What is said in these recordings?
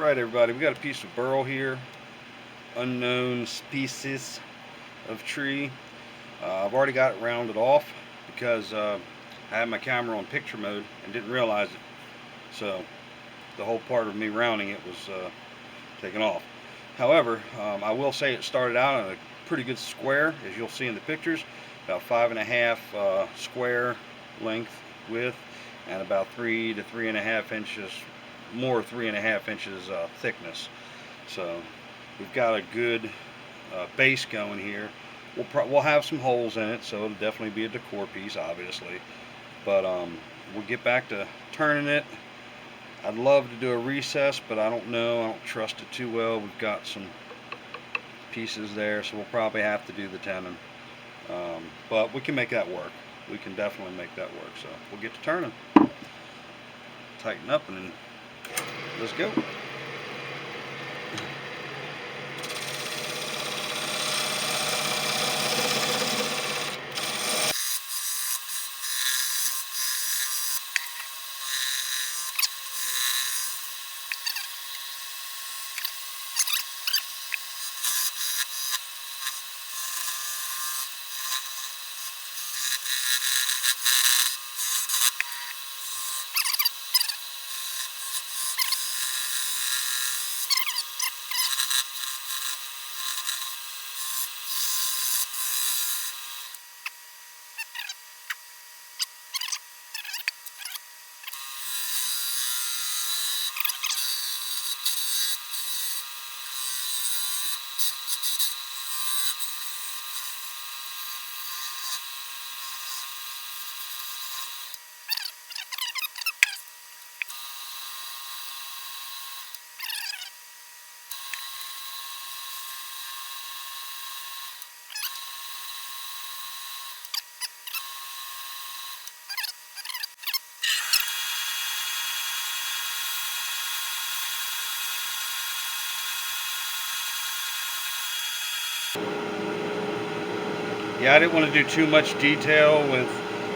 Alright everybody, we got a piece of burl here, unknown species of tree. I've already got it rounded off because I had my camera on picture mode and didn't realize it. So the whole part of me rounding it was taken off. However, I will say it started out in a pretty good square, as you'll see in the pictures, about 5.5 square length width and about 3 to 3.5 inches, more 3.5 inches thickness. So we've got a good base going here. We'll have some holes in it, so it'll definitely be a decor piece, obviously. But we'll get back to turning it. I'd love to do a recess, but I don't know. I don't trust it too well. We've got some pieces there, so we'll probably have to do the tenon. But we can make that work. We can definitely make that work. So we'll get to turning. Tighten up and then let's go. Yeah, I didn't want to do too much detail with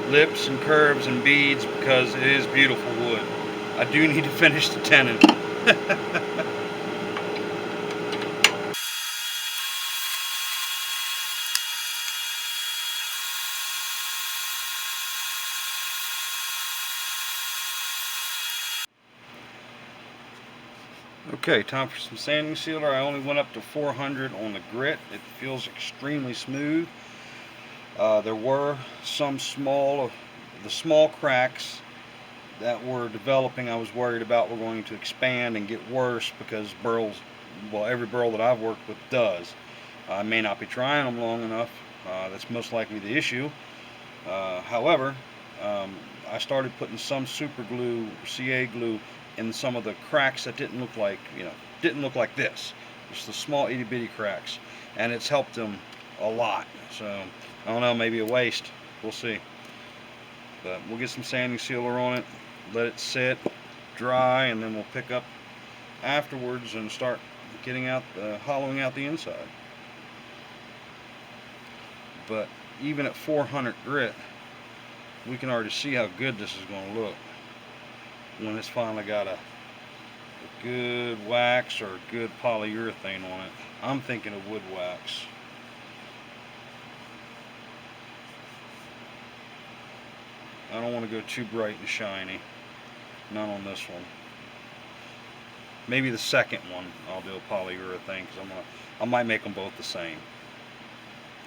lips and curves and beads because it is beautiful wood. I do need to finish the tenon. Okay, time for some sanding sealer. I only went up to 400 on the grit. It feels extremely smooth. There were some small cracks that were developing. I was worried about were going to expand and get worse because every burl that I've worked with does. I may not be trying them long enough. That's most likely the issue. However, I started putting some super glue, CA glue, in some of the cracks that didn't look like this. Just the small itty bitty cracks, and it's helped them a lot. So I don't know, maybe a waste. We'll see. But we'll get some sanding sealer on it, let it sit, dry, and then we'll pick up afterwards and start getting out hollowing out the inside. But even at 400 grit, we can already see how good this is going to look when it's finally got a good wax or a good polyurethane on it. I'm thinking of wood wax. I don't want to go too bright and shiny. Not on this one. Maybe the second one I'll do a polyurethane because I might make them both the same,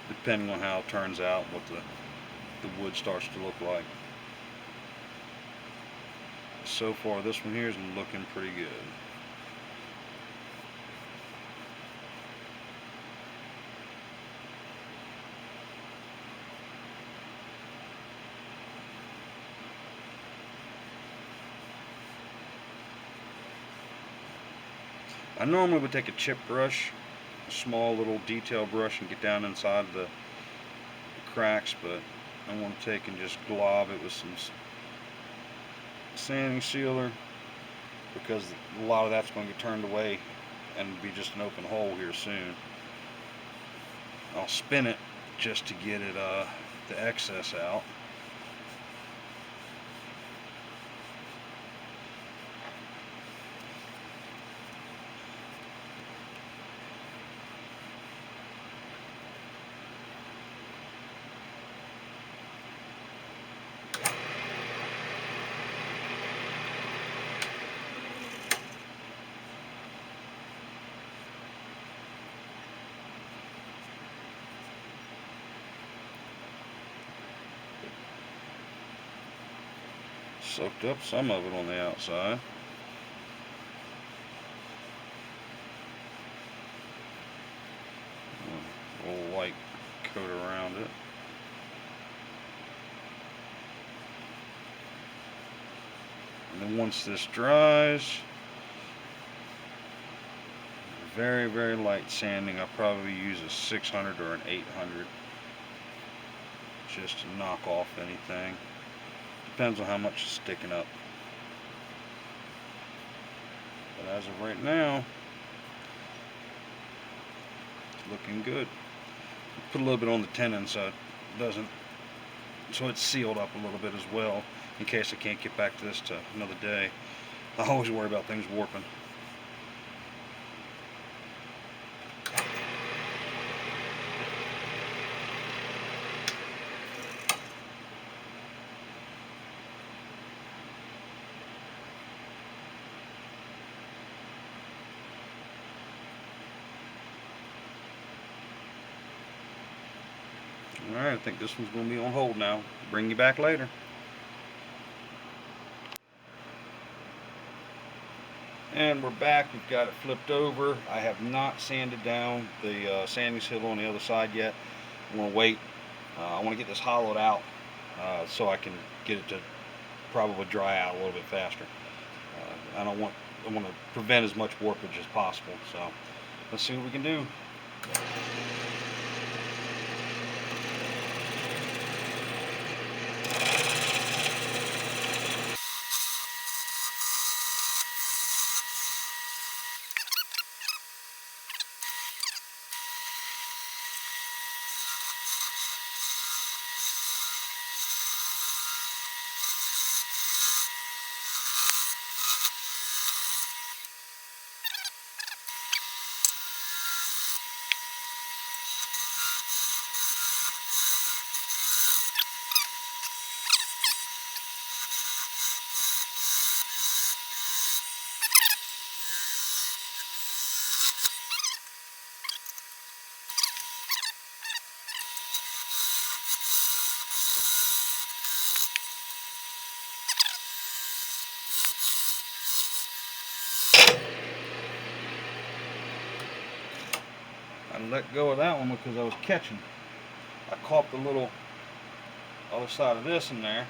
depending on how it turns out, what the wood starts to look like. So far, this one here is looking pretty good. I normally would take a chip brush, a small little detail brush, and get down inside the cracks, but I want to take and just glob it with some sanding sealer because a lot of that's going to get turned away and be just an open hole here soon. I'll spin it just to get it the excess out. Soaked up some of it on the outside. A little light coat around it. And then once this dries, very, very light sanding. I'll probably use a 600 or an 800 just to knock off anything. Depends on how much is sticking up. But as of right now, it's looking good. Put a little bit on the tenon so it doesn't, so it's sealed up a little bit as well, in case I can't get back to this to another day. I always worry about things warping. Alright, I think this one's going to be on hold now. Bring you back later. And we're back. We've got it flipped over. I have not sanded down the sanding seal on the other side yet. I'm going to wait. I want to get this hollowed out so I can get it to probably dry out a little bit faster. I want to prevent as much warpage as possible. So let's see what we can do. I let go of that one because I was catching. I caught the little other side of this in there.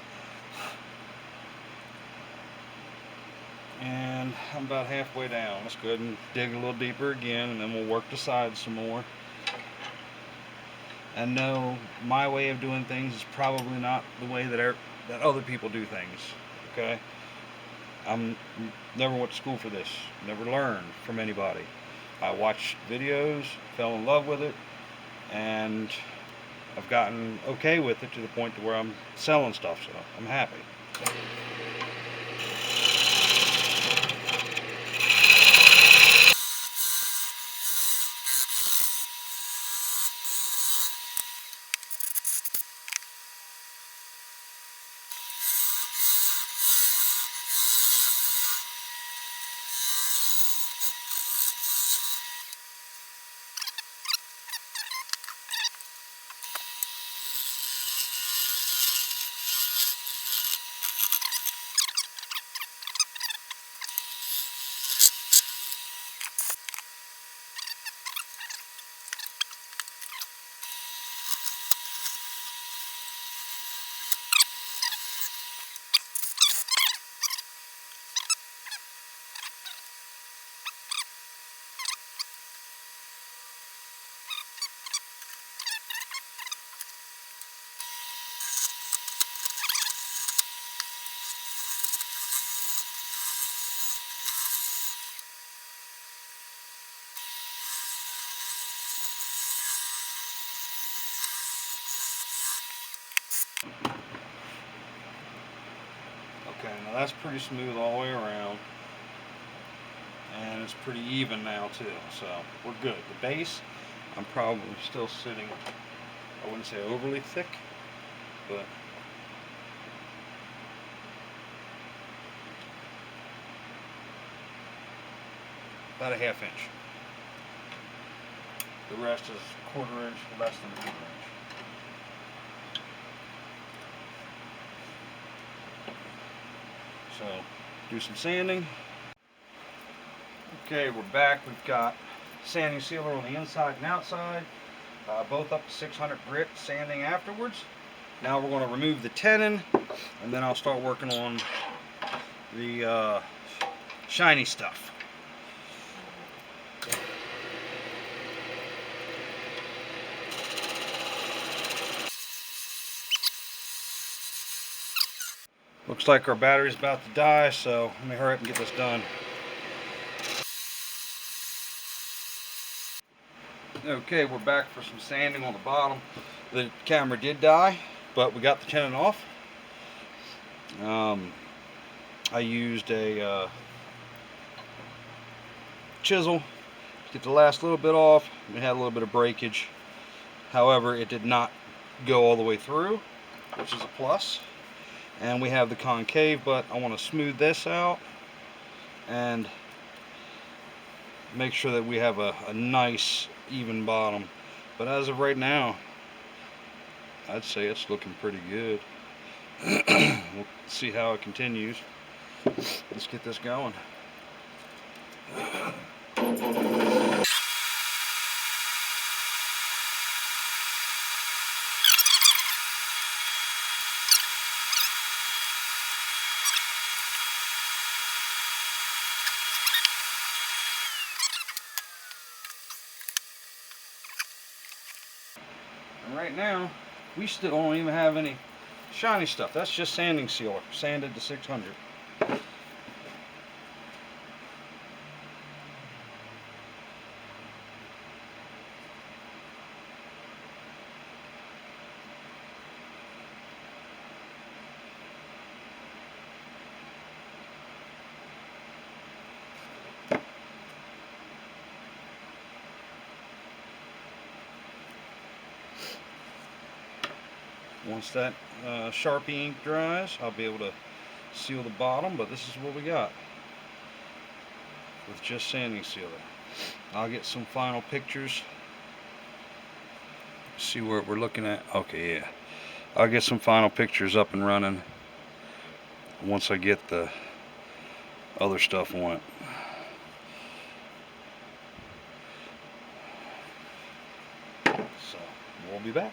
And I'm about halfway down. Let's go ahead and dig a little deeper again, and then we'll work the sides some more. And no, my way of doing things is probably not the way that other people do things. Okay? I'm never went to school for this. Never learned from anybody. I watched videos, fell in love with it, and I've gotten okay with it to the point to where I'm selling stuff, so I'm happy. Okay, now that's pretty smooth all the way around, and it's pretty even now too, so we're good. The base, I'm probably still sitting, I wouldn't say overly thick, but about a ½ inch. The rest is a ¼ inch, less than a ¼ inch. So do some sanding. Okay, we're back. We've got sanding sealer on the inside and outside, both up to 600 grit, sanding afterwards. Now we're going to remove the tenon, and then I'll start working on the shiny stuff. Looks like our battery's about to die, so let me hurry up and get this done. Okay, we're back for some sanding on the bottom. The camera did die, but we got the tenon off. I used a chisel to get the last little bit off. We had a little bit of breakage. However, it did not go all the way through, which is a plus. And we have the concave, but I want to smooth this out and make sure that we have a nice even bottom. But as of right now, I'd say it's looking pretty good. We'll see how it continues. Let's get this going. And right now, we still don't even have any shiny stuff. That's just sanding sealer, sanded to 600. Once that Sharpie ink dries, I'll be able to seal the bottom, but this is what we got with just sanding sealer. I'll get some final pictures. See what we're looking at. Okay, yeah. I'll get some final pictures up and running once I get the other stuff on it. So, we'll be back.